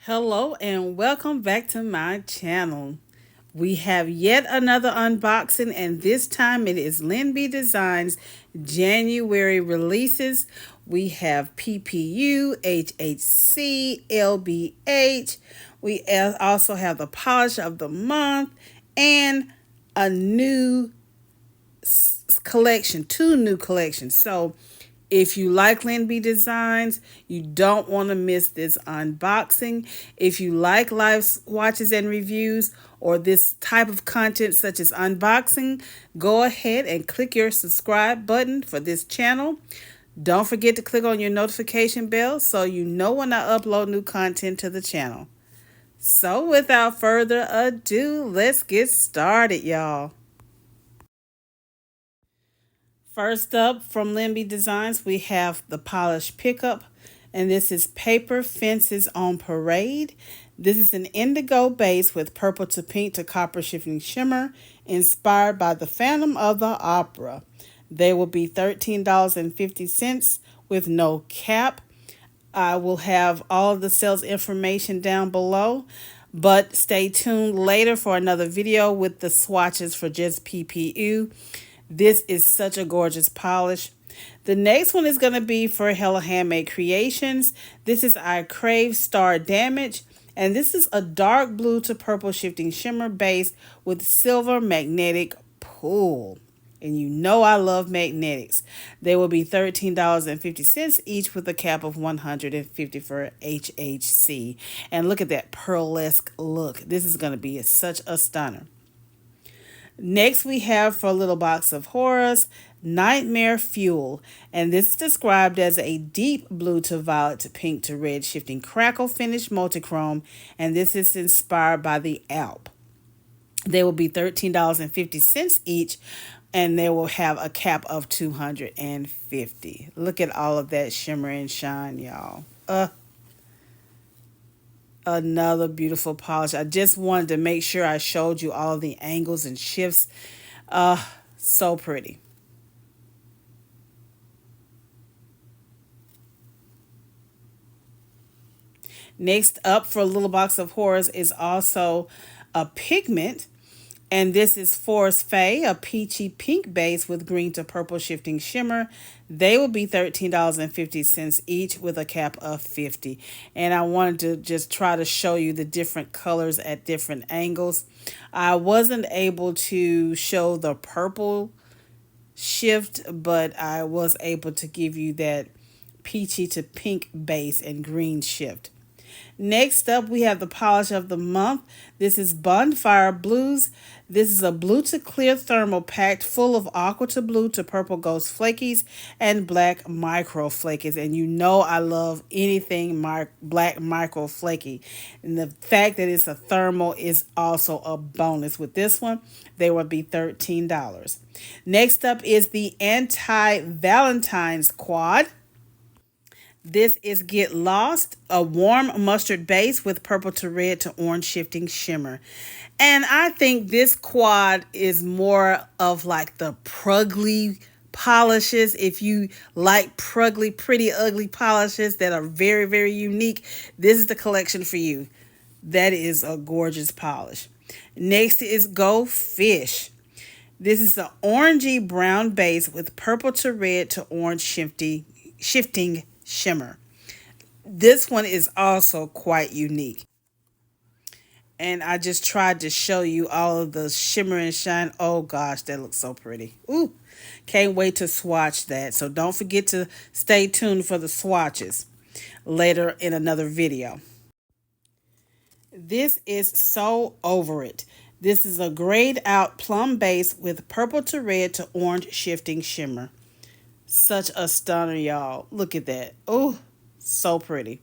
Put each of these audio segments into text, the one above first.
Hello and welcome back to my channel. We have yet another unboxing, and this time it is Lynbdesign's January releases. We have PPU, HHC, LBH. We also have the polish of the month and a new collection, two new collections. So if you like Lynbdesigns, you don't want to miss this unboxing. If you like live swatches and reviews or this type of content such as unboxing, go ahead and click your subscribe button for this channel. Don't forget to click on your notification bell so you know when I upload new content to the channel. So without further ado, let's get started, y'all. First up from Lynbdesigns, we have the Polish Pickup, and this is Paper Fences on Parade. This is an indigo base with purple to pink to copper shifting shimmer, inspired by the Phantom of the Opera. They will be $13.50 with no cap. I will have all of the sales information down below, but stay tuned later for another video with the swatches for just PPU. This is such a gorgeous polish. The next one is going to be for Hella Handmade Creations. This is I Crave Star Damage. And this is a dark blue to purple shifting shimmer base with silver magnetic pull. And you know I love magnetics. They will be $13.50 each with a cap of $150 for HHC. And look at that pearlesque look. This is going to be such a stunner. Next, we have for Little Box of Horrors, Nightmare Fuel. And this is described as a deep blue to violet to pink to red shifting crackle finish multichrome. And this is inspired by the Alp. They will be $13.50 each, and they will have a cap of $250. Look at all of that shimmer and shine, y'all. Another beautiful polish. I just wanted to make sure I showed you all the angles and shifts. So pretty. Next up for Little Box of Horrors is also a pigment. And this is Forest Fae, a peachy pink base with green to purple shifting shimmer. They will be $13.50 each with a cap of $50. And I wanted to just try to show you the different colors at different angles. I wasn't able to show the purple shift, but I was able to give you that peachy to pink base and green shift. Next up, we have the polish of the month. This is Bonfire Blues. This is a blue to clear thermal packed full of aqua to blue to purple ghost flakies and black micro flakies. And you know I love anything black micro flaky. And the fact that it's a thermal is also a bonus with this one. They will be $13. Next up is the Anti-Valentine's Quad. This is Get Lost, a warm mustard base with purple to red to orange shifting shimmer. And I think this quad is more of like the prugly polishes. If you like prugly, pretty, ugly polishes that are very, very unique, this is the collection for you. That is a gorgeous polish. Next is Go Fish. This is the orangey brown base with purple to red to orange shifting shimmer. This one is also quite unique. And I just tried to show you all of the shimmer and shine. Oh gosh, that looks so pretty. Ooh, can't wait to swatch that. So don't forget to stay tuned for the swatches later in another video. This is So Over It. This is a grayed out plum base with purple to red to orange shifting shimmer. Such a stunner, y'all. Look at that. Oh, so pretty.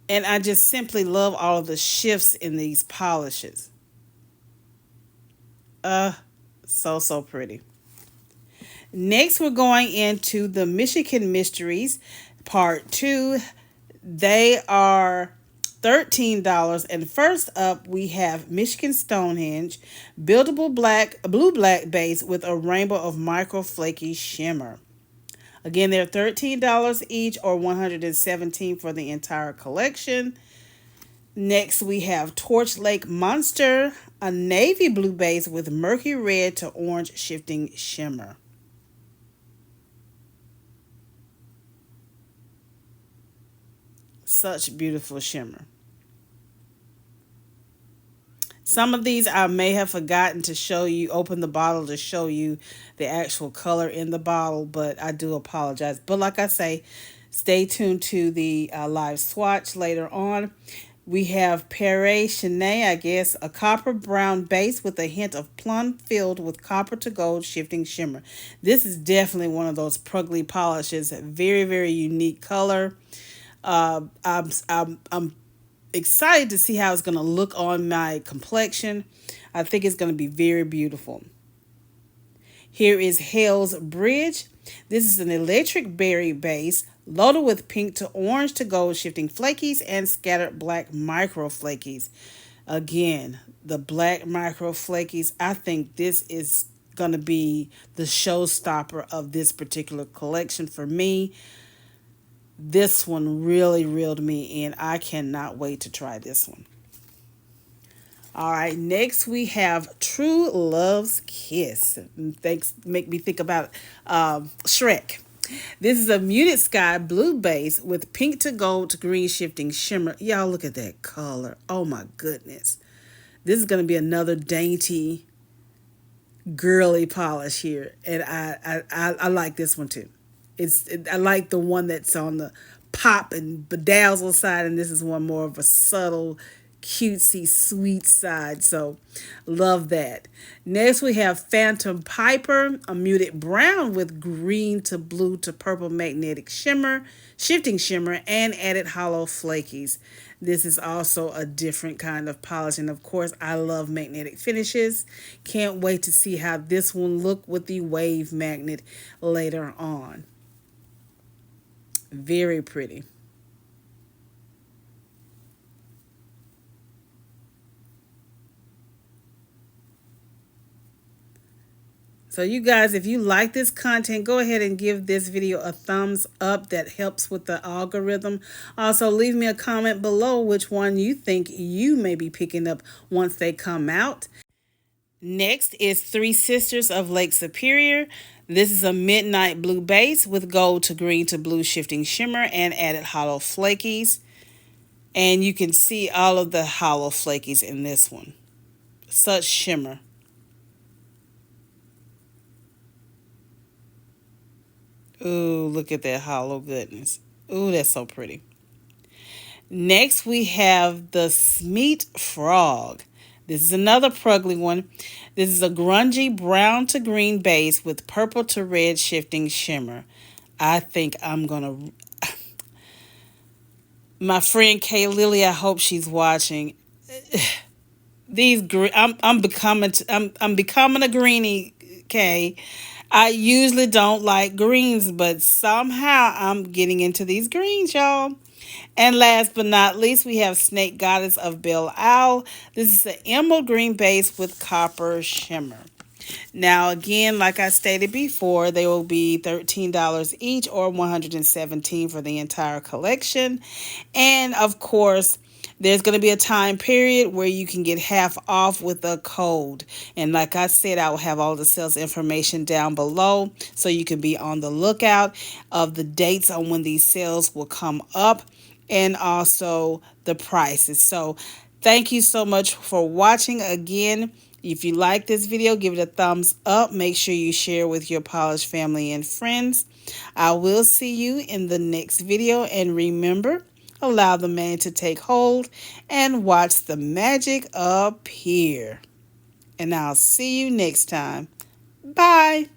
And I just simply love all of the shifts in these polishes. So pretty. Next, we're going into the Michigan Mysteries Part 2. They are $13. And first up, we have Michigan Stonehenge, buildable blue-black base with a rainbow of micro flaky shimmer. Again, they're $13 each or $117 for the entire collection. Next, we have Torch Lake Monster, a navy blue base with murky red to orange shifting shimmer. Such beautiful shimmer. Some of these I may have forgotten to show you, open the bottle to show you the actual color in the bottle, but I do apologize. But like I say, stay tuned to the live swatch later on. We have Perret Chenet, I guess, a copper brown base with a hint of plum filled with copper to gold shifting shimmer. This is definitely one of those Pruggly polishes. Very, very unique color. I'm excited to see how it's going to look on my complexion. I think it's going to be very beautiful. Here is Hell's Bridge. This is an electric berry base loaded with pink to orange to gold shifting flakies and scattered black micro flakies. Again, the black micro flakies, I think this is going to be the showstopper of this particular collection for me. This one really reeled me in. I cannot wait to try this one. All right, next we have True Love's Kiss. Make me think about Shrek. This is a muted sky blue base with pink to gold to green shifting shimmer. Y'all look at that color. Oh my goodness. This is going to be another dainty, girly polish here. And I like this one too. I like the one that's on the pop and bedazzle side, and this is one more of a subtle, cutesy, sweet side. So love that. Next we have Phantom Piper, a muted brown with green to blue to purple magnetic shimmer, shifting shimmer, and added hollow flakies. This is also a different kind of polish, and of course I love magnetic finishes. Can't wait to see how this one look with the wave magnet later on. Very pretty. So you guys, if you like this content, go ahead and give this video a thumbs up. That helps with the algorithm. Also, leave me a comment below which one you think you may be picking up once they come out. Next is Three Sisters of Lake Superior. This is a midnight blue base with gold to green to blue shifting shimmer and added hollow flakies. And you can see all of the hollow flakies in this one. Such shimmer. Ooh, look at that hollow goodness. Ooh, that's so pretty. Next, we have the Smeet Frog. This is another Pruggly one. This is a grungy brown to green base with purple to red shifting shimmer. I think I'm going to... My friend Kay Lily, I hope she's watching. I'm becoming a greenie, Kay. I usually don't like greens, but somehow I'm getting into these greens, y'all. And last but not least, we have Snake Goddess of Belle Isle. This is an emerald green base with copper shimmer. Now, again, like I stated before, they will be $13 each or $117 for the entire collection. And, of course, there's going to be a time period where you can get half off with a code. And like I said, I will have all the sales information down below so you can be on the lookout of the dates on when these sales will come up and also the prices. So thank you so much for watching. Again, if you like this video, give it a thumbs up. Make sure you share with your polished family and friends. I will see you in the next video. And remember, allow the man to take hold and watch the magic appear. And I'll see you next time. Bye.